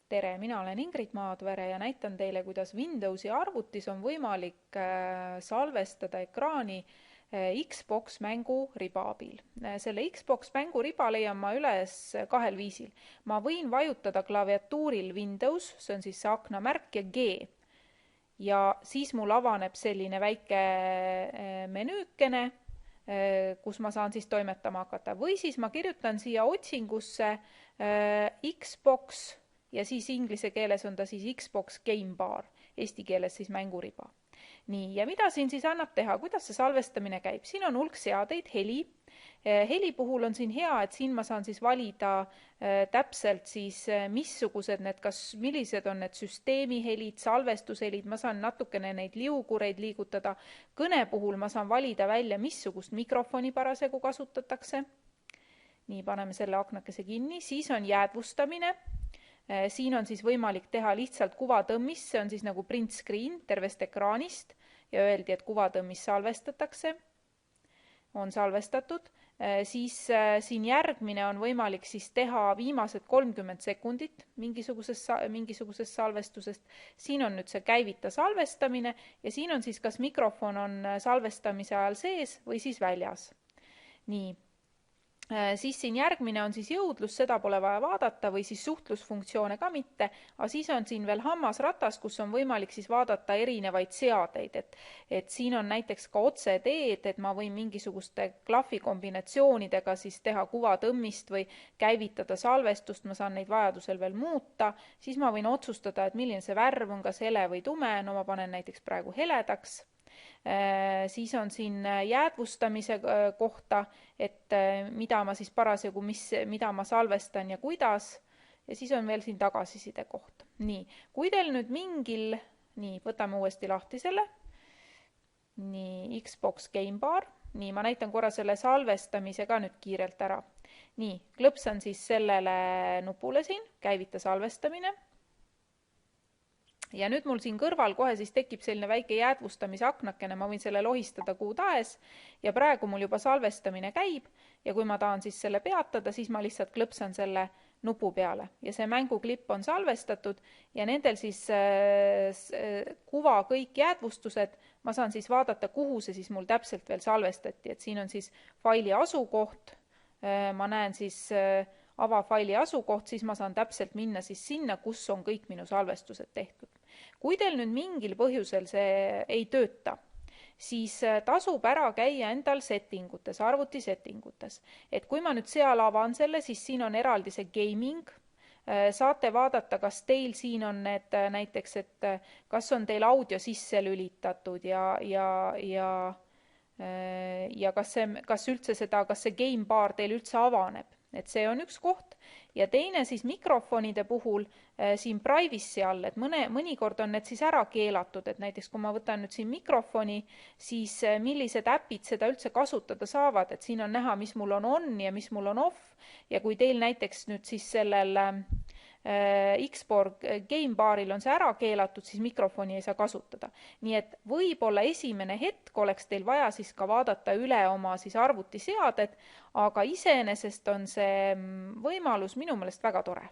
Tere, mina olen Ingrid Maadvere ja näitan teile, kuidas Windowsi arvutis on võimalik salvestada ekraani Xbox mänguriba abil. Selle Xbox mänguriba leian ma üles kahel viisil. Ma võin vajutada klaviatuuril Windows, see on siis see aknamärk, ja G. Ja siis mul avaneb selline väike menüükene, kus ma saan siis toimetama hakata. Või siis ma kirjutan siia otsingusse Xbox ja siis inglise keeles on ta siis Xbox Game Bar, eesti keeles siis mänguriba. Nii, ja mida siin siis annab teha, kuidas see salvestamine käib? Siin on hulk seadeid, heli. Heli puhul on siin hea, et siin ma saan siis valida täpselt siis missugused need, millised on need süsteemihelid, salvestushelid, ma saan natukene neid liugureid liigutada. Kõne puhul ma saan valida välja, missugust mikrofoni parasjagu kasutatakse. Nii, paneme selle aknakese kinni, siis on jäädvustamine. Siin on siis võimalik teha lihtsalt kuvatõmmis, see on siis nagu print screen tervest ekraanist ja öeldi, et kuvatõmmis salvestatakse, on salvestatud. Siis siin järgmine on võimalik siis teha viimased 30 sekundit mingisugusest salvestusest. Siin on nüüd see käivita salvestamine ja siin on siis kas mikrofon on salvestamise ajal sees või siis väljas. Nii. Siis siin järgmine on siis jõudlus, seda pole vaja vaadata, või siis suhtlusfunktsioone ka mitte, aga siis on siin veel hammasratas, kus on võimalik siis vaadata erinevaid seadeid, et siin on näiteks ka otseteed, et ma võin mingisuguste klahvikombinatsioonidega siis teha kuvatõmmist või käivitada salvestust, ma saan neid vajadusel veel muuta, siis ma võin otsustada, et milline see värv on, kas hele või tume, no ma panen näiteks praegu heledaks. Siis on siin jäädvustamise kohta, et mida ma siis parasjagu, mida ma salvestan ja kuidas. Ja siis on veel siin tagasiside koht. Nii, kui teil nüüd mingil, nii, võtame uuesti lahti selle. Nii, Xbox Game Bar. Nii, ma näitan korra selle salvestamise ka nüüd kiirelt ära. Nii, klõpsan siis sellele nupule siin, käivita salvestamine. Ja nüüd mul siin kõrval kohe siis tekib selline väike jäädvustamise aknakene, ma võin selle lohistada kuhu tahes ja praegu mul juba salvestamine käib ja kui ma tahan siis selle peatada, siis ma lihtsalt klõpsan selle nupu peale ja see mänguklipp on salvestatud ja nendel siis kuva kõik jäädvustused, ma saan siis vaadata, kuhu see siis mul täpselt veel salvestati, et siin on siis faili asukoht, ma näen siis avafaili asukoht, siis ma saan täpselt minna siis sinna, kus on kõik minu salvestused tehtud. Kui teil nüüd mingil põhjusel see ei tööta, siis tasub ära käia endal settingutes, arvuti settingutes. Et kui ma nüüd seal avan selle, siis siin on eraldi see gaming. Saate vaadata, kas teil siin on need näiteks, et kas on teil audio sisse lülitatud ja kas see game bar teil üldse avaneb. Et see on üks koht ja teine siis mikrofonide puhul siin privacy all, et mõnikord on need siis ära keelatud, et näiteks kui ma võtan nüüd siin mikrofoni, siis millised äpid seda üldse kasutada saavad, et siin on näha, mis mul on ja mis mul on off ja kui teil näiteks nüüd siis sellel Xbox Game Baril on see ära keelatud, siis mikrofoni ei saa kasutada. Nii et võib-olla esimene hetk oleks teil vaja siis ka vaadata üle oma siis arvutiseaded, aga iseenesest on see võimalus minu meelest väga tore.